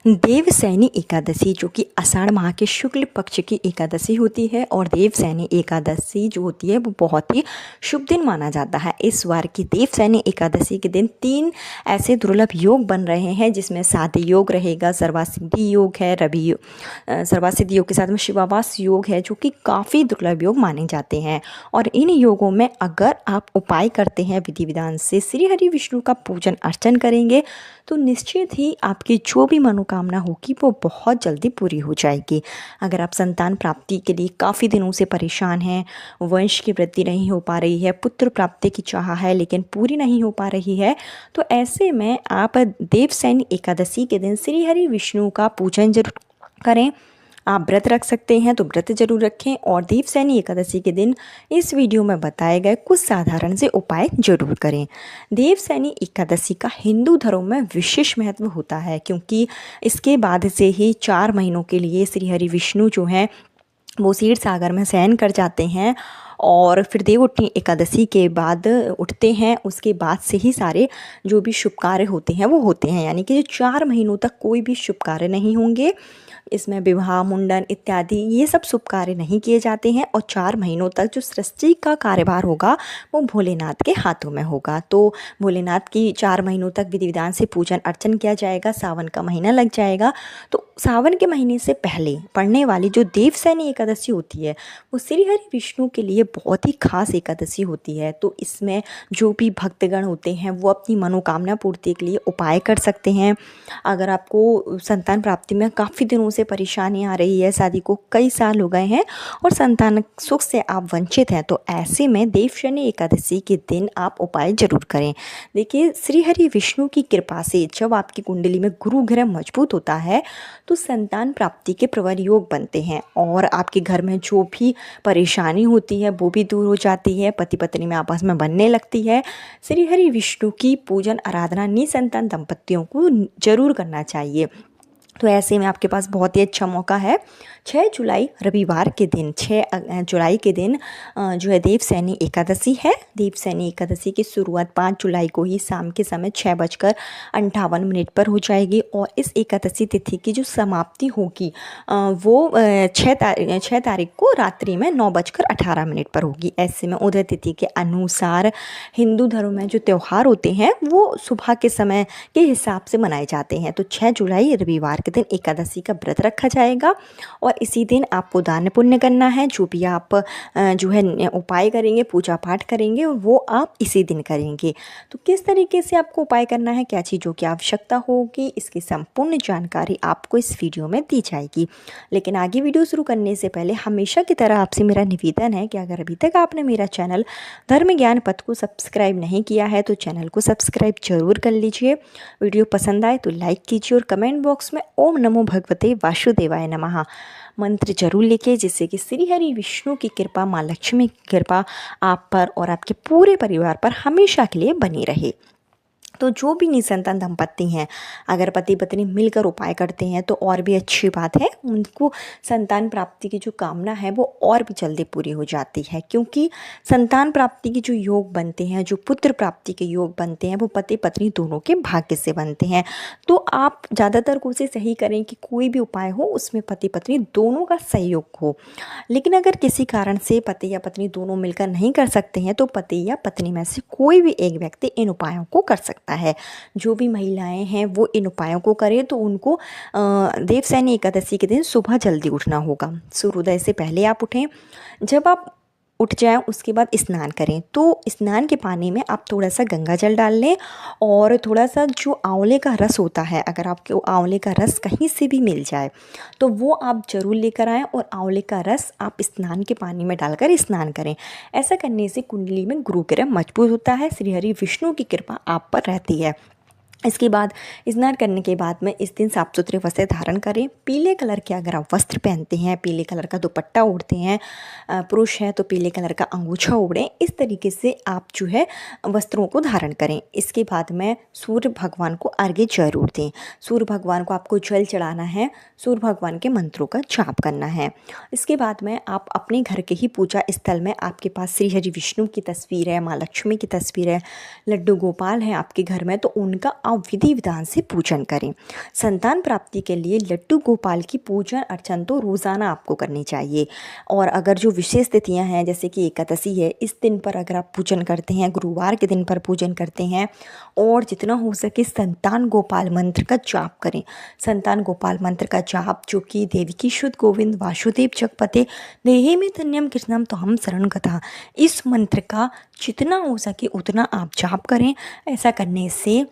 देवसैनी एकादशी जो कि आषाढ़ माह के शुक्ल पक्ष की एकादशी होती है और देवसैनी एकादशी जो होती है वो बहुत ही शुभ दिन माना जाता है। इस बार की देवसैनी एकादशी के दिन 3 ऐसे दुर्लभ योग बन रहे हैं जिसमें साध्य योग रहेगा, सर्वासिद्धि योग है, सर्वासिद्धि योग के साथ में शिवावास योग है जो कि काफ़ी दुर्लभ योग माने जाते हैं। और इन योगों में अगर आप उपाय करते हैं, विधि विधान से श्री हरि विष्णु का पूजन अर्चन करेंगे तो निश्चित ही आपकी जो भी मनोकामना होगी वो बहुत जल्दी पूरी हो जाएगी। अगर आप संतान प्राप्ति के लिए काफ़ी दिनों से परेशान हैं, वंश की वृद्धि नहीं हो पा रही है, पुत्र प्राप्ति की चाह है लेकिन पूरी नहीं हो पा रही है, तो ऐसे में आप देवसैनी एकादशी के दिन श्री हरि विष्णु का पूजन जरूर करें। आप व्रत रख सकते हैं तो व्रत जरूर रखें और देवसैनी एकादशी के दिन इस वीडियो में बताए गए कुछ साधारण से उपाय जरूर करें। देवसैनी एकादशी का हिंदू धर्म में विशेष महत्व होता है क्योंकि इसके बाद से ही 4 महीनों के लिए श्री हरि विष्णु जो हैं वो क्षीर सागर में शयन कर जाते हैं और फिर देवउठनी एकादशी के बाद उठते हैं। उसके बाद से ही सारे जो भी शुभ कार्य होते हैं वो होते हैं, यानी कि जो 4 महीनों तक कोई भी शुभ कार्य नहीं होंगे। इसमें विवाह, मुंडन इत्यादि ये सब शुभ कार्य नहीं किए जाते हैं और 4 महीनों तक जो सृष्टि का कार्यभार होगा वो भोलेनाथ के हाथों में होगा। तो भोलेनाथ की 4 महीनों तक विधि विधान से पूजन अर्चन किया जाएगा। सावन का महीना लग जाएगा तो सावन के महीने से पहले पड़ने वाली जो देवसैनी एकादशी होती है वो श्री हरि विष्णु के लिए बहुत ही खास एकादशी होती है। तो इसमें जो भी भक्तगण होते हैं वो अपनी मनोकामना पूर्ति के लिए उपाय कर सकते हैं। अगर आपको संतान प्राप्ति में काफ़ी दिनों से परेशानी आ रही है, शादी को कई साल हो गए हैं और संतान सुख से आप वंचित हैं, तो ऐसे में देवशयनी एकादशी के दिन आप उपाय जरूर करें। देखिए, श्री हरि विष्णु की कृपा से जब आपकी कुंडली में गुरु ग्रह मजबूत होता है तो संतान प्राप्ति के प्रबल योग बनते हैं और आपके घर में जो भी परेशानी होती है वो भी दूर हो जाती है, पति पत्नी में आपस में बनने लगती है। श्री हरि विष्णु की पूजन आराधना निसंतान दंपतियों को जरूर करना चाहिए। तो ऐसे में आपके पास बहुत ही अच्छा मौका है। 6 जुलाई रविवार के दिन 6 जुलाई के दिन जो है देवसैनी एकादशी है। देवसैनी एकादशी की शुरुआत 5 जुलाई को ही शाम के समय 6:58 पर हो जाएगी और इस एकादशी तिथि की जो समाप्ति होगी वो 6 तारीख को रात्रि में 9:18 पर होगी। ऐसे में उदय तिथि के अनुसार हिंदू धर्म में जो त्यौहार होते हैं वो सुबह के समय के हिसाब से मनाए जाते हैं। तो 6 जुलाई रविवार के दिन एकादशी का व्रत रखा जाएगा और इसी दिन आपको दान पुण्य करना है। जो भी आप जो है उपाय करेंगे, पूजा पाठ करेंगे, वो आप इसी दिन करेंगे। तो किस तरीके से आपको उपाय करना है, क्या चीज़ों की आवश्यकता होगी, इसकी संपूर्ण जानकारी आपको इस वीडियो में दी जाएगी। लेकिन आगे वीडियो शुरू करने से पहले हमेशा की तरह आपसे मेरा निवेदन है कि अगर अभी तक आपने मेरा चैनल धर्म ज्ञान पथ को सब्सक्राइब नहीं किया है तो चैनल को सब्सक्राइब जरूर कर लीजिए। वीडियो पसंद आए तो लाइक कीजिए और कमेंट बॉक्स में ओम नमो भगवते वासुदेवाय नमः मंत्र जरूर लिखिए, जिससे कि श्री हरि विष्णु की कृपा, माँ लक्ष्मी की कृपा आप पर और आपके पूरे परिवार पर हमेशा के लिए बनी रहे। तो जो भी निसंतान दंपत्ति हैं, अगर पति पत्नी मिलकर उपाय करते हैं तो और भी अच्छी बात है। उनको संतान प्राप्ति की जो कामना है वो और भी जल्दी पूरी हो जाती है, क्योंकि संतान प्राप्ति के जो योग बनते हैं, जो पुत्र प्राप्ति के योग बनते हैं, वो पति पत्नी दोनों के भाग्य से बनते हैं। तो आप ज़्यादातर कोशिश यही करें कि कोई भी उपाय हो उसमें पति पत्नी दोनों का सहयोग हो। लेकिन अगर किसी कारण से पति या पत्नी दोनों मिलकर नहीं कर सकते हैं तो पति या पत्नी में से कोई भी एक व्यक्ति इन उपायों को कर सकता है। जो भी महिलाएं हैं वो इन उपायों को करें तो उनको देवसैनी एकादशी के दिन सुबह जल्दी उठना होगा। सूर्योदय से पहले आप उठें। जब आप उठ जाएं उसके बाद स्नान करें। तो स्नान के पानी में आप थोड़ा सा गंगा जल डाल लें और थोड़ा सा जो आंवले का रस होता है, अगर आपको आंवले का रस कहीं से भी मिल जाए तो वो आप ज़रूर लेकर आएँ और आंवले का रस आप स्नान के पानी में डालकर स्नान करें। ऐसा करने से कुंडली में गुरु ग्रह मजबूत होता है, श्री हरि विष्णु की कृपा आप पर रहती है। इसके बाद स्नान करने के बाद में इस दिन साफ सुथरे वस्त्र धारण करें। पीले कलर के अगर आप वस्त्र पहनते हैं, पीले कलर का दुपट्टा ओढ़ते हैं, पुरुष हैं तो पीले कलर का अंगूछा ओढ़ें। इस तरीके से आप जो है वस्त्रों को धारण करें। इसके बाद में सूर्य भगवान को अर्घ्य जरूर दें। सूर्य भगवान को आपको जल चढ़ाना है, सूर्य भगवान के मंत्रों का जाप करना है। इसके बाद में आप अपने घर के ही पूजा स्थल में, आपके पास श्री हरि विष्णु की तस्वीर है, माँ लक्ष्मी की तस्वीर है, लड्डू गोपाल है आपके घर में, तो उनका विधि विधान से पूजन करें। संतान प्राप्ति के लिए लड्डू गोपाल की पूजन अर्चन तो रोज़ाना आपको करनी चाहिए। और अगर जो विशेष तिथियां हैं जैसे कि एकादशी है, इस दिन पर अगर आप पूजन करते हैं, गुरुवार के दिन पर पूजन करते हैं और जितना हो सके संतान गोपाल मंत्र का जाप करें। संतान गोपाल मंत्र का जाप जो कि देवकी शुद्ध गोविंद वासुदेव जगपते देहि में धन्यम कृष्णम तो हम शरण कथा, इस मंत्र का जितना हो सके उतना आप जाप करें। ऐसा करने से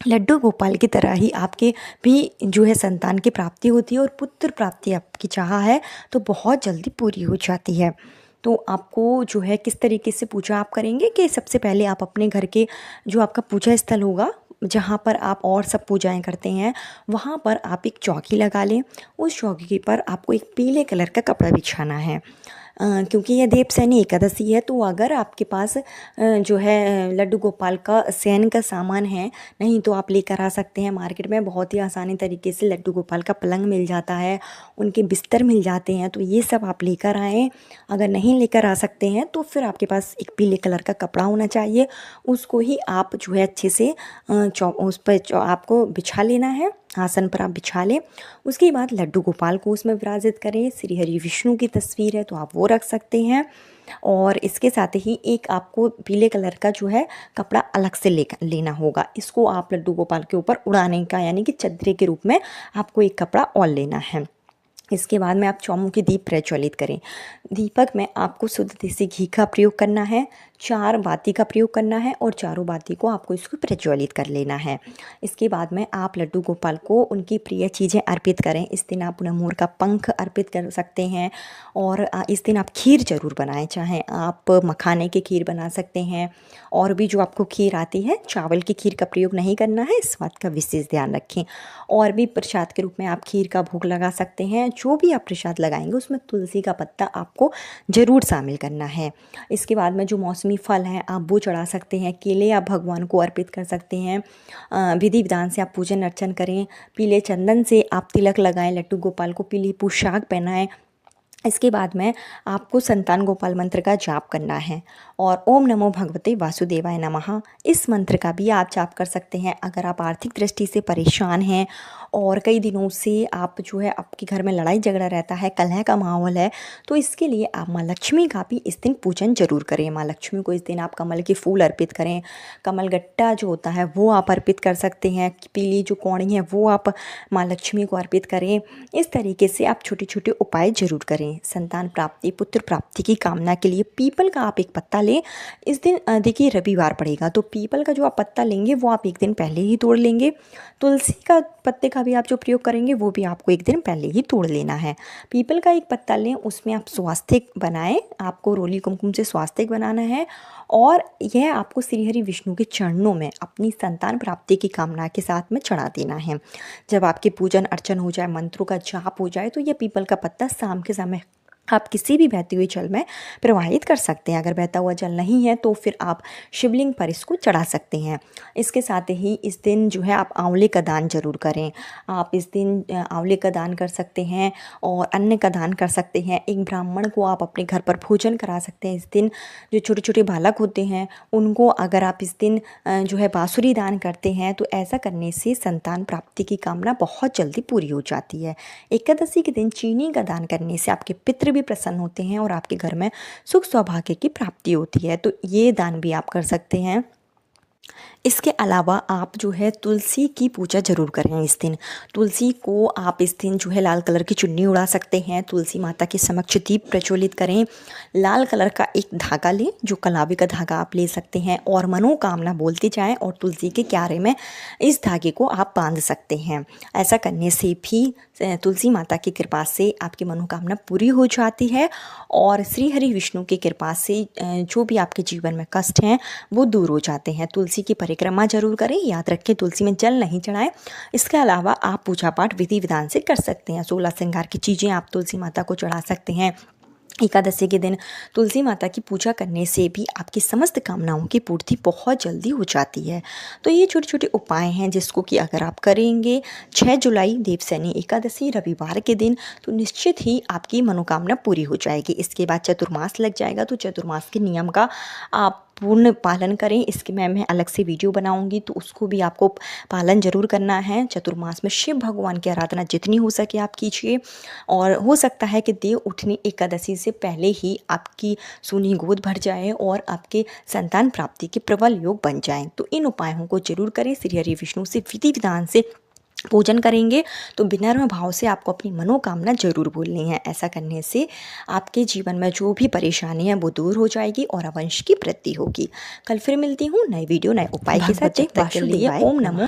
लड्डू गोपाल की तरह ही आपके भी जो है संतान की प्राप्ति होती है और पुत्र प्राप्ति आपकी चाह है तो बहुत जल्दी पूरी हो जाती है। तो आपको जो है किस तरीके से पूजा आप करेंगे कि सबसे पहले आप अपने घर के जो आपका पूजा स्थल होगा जहाँ पर आप और सब पूजाएं करते हैं वहाँ पर आप एक चौकी लगा लें। उस चौकी पर आपको एक पीले कलर का कपड़ा बिछाना है। क्योंकि यह देवसैनी एकादशी है तो अगर आपके पास जो है लड्डू गोपाल का शयन का सामान है, नहीं तो आप लेकर आ सकते हैं। मार्केट में बहुत ही आसानी तरीके से लड्डू गोपाल का पलंग मिल जाता है, उनके बिस्तर मिल जाते हैं, तो ये सब आप लेकर आएँ। अगर नहीं लेकर आ सकते हैं तो फिर आपके पास एक पीले कलर का कपड़ा होना चाहिए, उसको ही आप जो है अच्छे से उस पर आपको बिछा लेना है, आसन पर आप बिछा लें। उसके बाद लड्डू गोपाल को उसमें विराजित करें। श्री हरि विष्णु की तस्वीर है तो आप वो रख सकते हैं। और इसके साथ ही एक आपको पीले कलर का जो है कपड़ा अलग से लेना होगा। इसको आप लड्डू गोपाल के ऊपर उड़ाने का यानी कि चदरे के रूप में आपको एक कपड़ा और लेना है। इसके बाद में आप चौमुखी दीप प्रज्वलित करें। दीपक में आपको शुद्ध देसी घी का प्रयोग करना है, 4 बाती का प्रयोग करना है और चारों बाती को आपको इसको प्रज्वलित कर लेना है। इसके बाद में आप लड्डू गोपाल को उनकी प्रिय चीज़ें अर्पित करें। इस दिन आप उन्हें मोर का पंख अर्पित कर सकते हैं और इस दिन आप खीर ज़रूर बनाएं, चाहें आप मखाने की खीर बना सकते हैं और भी जो आपको खीर आती है, चावल की खीर का प्रयोग नहीं करना है, इस बात का विशेष ध्यान रखें। और भी प्रसाद के रूप में आप खीर का भोग लगा सकते हैं। जो भी आप प्रसाद लगाएंगे उसमें तुलसी का पत्ता आपको ज़रूर शामिल करना है। इसके बाद में जो मौसमी फल हैं आप वो चढ़ा सकते हैं, केले आप भगवान को अर्पित कर सकते हैं। विधि विधान से आप पूजन अर्चन करें। पीले चंदन से आप तिलक लगाएं, लड्डू गोपाल को पीली पोशाक पहनाएं। इसके बाद में आपको संतान गोपाल मंत्र का जाप करना है और ओम नमो भगवते वासुदेवाय नमः, इस मंत्र का भी आप जाप कर सकते हैं। अगर आप आर्थिक दृष्टि से परेशान हैं और कई दिनों से आप जो है आपके घर में लड़ाई झगड़ा रहता है, कलह का माहौल है, तो इसके लिए आप माँ लक्ष्मी का भी इस दिन पूजन जरूर करें। माँ लक्ष्मी को इस दिन आप कमल के फूल अर्पित करें, कमल गट्टा जो होता है वो आप अर्पित कर सकते हैं, पीली जो कौड़ी है वो आप माँ लक्ष्मी को अर्पित करें। इस तरीके से आप छोटे छोटे उपाय जरूर करें। संतान प्राप्ति, पुत्र प्राप्ति की कामना के लिए पीपल का आप एक पत्ता लें। इस दिन देखिए रविवार पड़ेगा तो पीपल का जो आप पत्ता लेंगे वो आप एक दिन पहले ही तोड़ लेंगे। तुलसी का पत्ते का भी आप जो प्रयोग करेंगे वो भी आपको एक दिन पहले ही तोड़ लेना है। पीपल का एक पत्ता लें, उसमें आप स्वास्तिक बनाएं, आपको रोली कुमकुम से स्वास्तिक बनाना है और यह आपको श्री हरि विष्णु के चरणों में अपनी संतान प्राप्ति की कामना के साथ में चढ़ा देना है। जब आपकी पूजन अर्चन हो जाए, मंत्रों का जाप हो जाए, तो यह पीपल का पत्ता शाम के समय आप किसी भी बहती हुई जल में प्रवाहित कर सकते हैं। अगर बहता हुआ जल नहीं है तो फिर आप शिवलिंग पर इसको चढ़ा सकते हैं। इसके साथ ही इस दिन जो है आप आंवले का दान जरूर करें। आप इस दिन आंवले का दान कर सकते हैं और अन्न का दान कर सकते हैं। एक ब्राह्मण को आप अपने घर पर भोजन करा सकते हैं। इस दिन जो छोटे छोटे बालक होते हैं उनको अगर आप इस दिन जो है बाँसुरी दान करते हैं तो ऐसा करने से संतान प्राप्ति की कामना बहुत जल्दी पूरी हो जाती है। एकादशी के दिन चीनी का दान करने से आपके पितृ भी प्रसन्न होते हैं और आपके घर में सुख सौभाग्य की प्राप्ति होती है, तो ये दान भी आप कर सकते हैं। इसके अलावा आप जो है तुलसी की पूजा जरूर करें। इस दिन तुलसी को आप इस दिन जो है लाल कलर की चुन्नी उड़ा सकते हैं। तुलसी माता के समक्ष दीप प्रज्वलित करें। लाल कलर का एक धागा लें, जो कलावी का धागा आप ले सकते हैं और मनोकामना बोलते जाएं और तुलसी के क्यारे में इस धागे को आप बांध सकते हैं। ऐसा करने से भी तुलसी माता की कृपा से आपकी मनोकामना पूरी हो जाती है और श्री हरि विष्णु की कृपा से जो भी आपके जीवन में कष्ट हैं वो दूर हो जाते हैं। तुलसी की परिक्रमा जरूर करें। याद रखें तुलसी में जल नहीं चढ़ाएं। इसके अलावा आप पूजा पाठ विधि विधान से कर सकते हैं। 16 श्रृंगार की चीज़ें आप तुलसी माता को चढ़ा सकते हैं। एकादशी के दिन तुलसी माता की पूजा करने से भी आपकी समस्त कामनाओं की पूर्ति बहुत जल्दी हो जाती है। तो ये छोटे छोटे उपाय हैं जिसको कि अगर आप करेंगे 6 जुलाई देवसैनी एकादशी रविवार के दिन तो निश्चित ही आपकी मनोकामना पूरी हो जाएगी। इसके बाद चतुर्मास लग जाएगा तो चतुर्मास के नियम का आप पूर्ण पालन करें। इसके मैं अलग से वीडियो बनाऊंगी, तो उसको भी आपको पालन जरूर करना है। चतुर्मास में शिव भगवान की आराधना जितनी हो सके आप कीजिए, और हो सकता है कि देव उठनी एकादशी से पहले ही आपकी सूनी गोद भर जाए और आपके संतान प्राप्ति के प्रबल योग बन जाएं। तो इन उपायों को जरूर करें। श्री हरि विष्णु से विधि विधान से पूजन करेंगे तो विनम्र भाव से आपको अपनी मनोकामना जरूर बोलनी है। ऐसा करने से आपके जीवन में जो भी परेशानी है वो दूर हो जाएगी और वंश की वृद्धि होगी। कल फिर मिलती हूँ नए वीडियो नए उपाय के साथ। जब तक के लिए ओम नमो।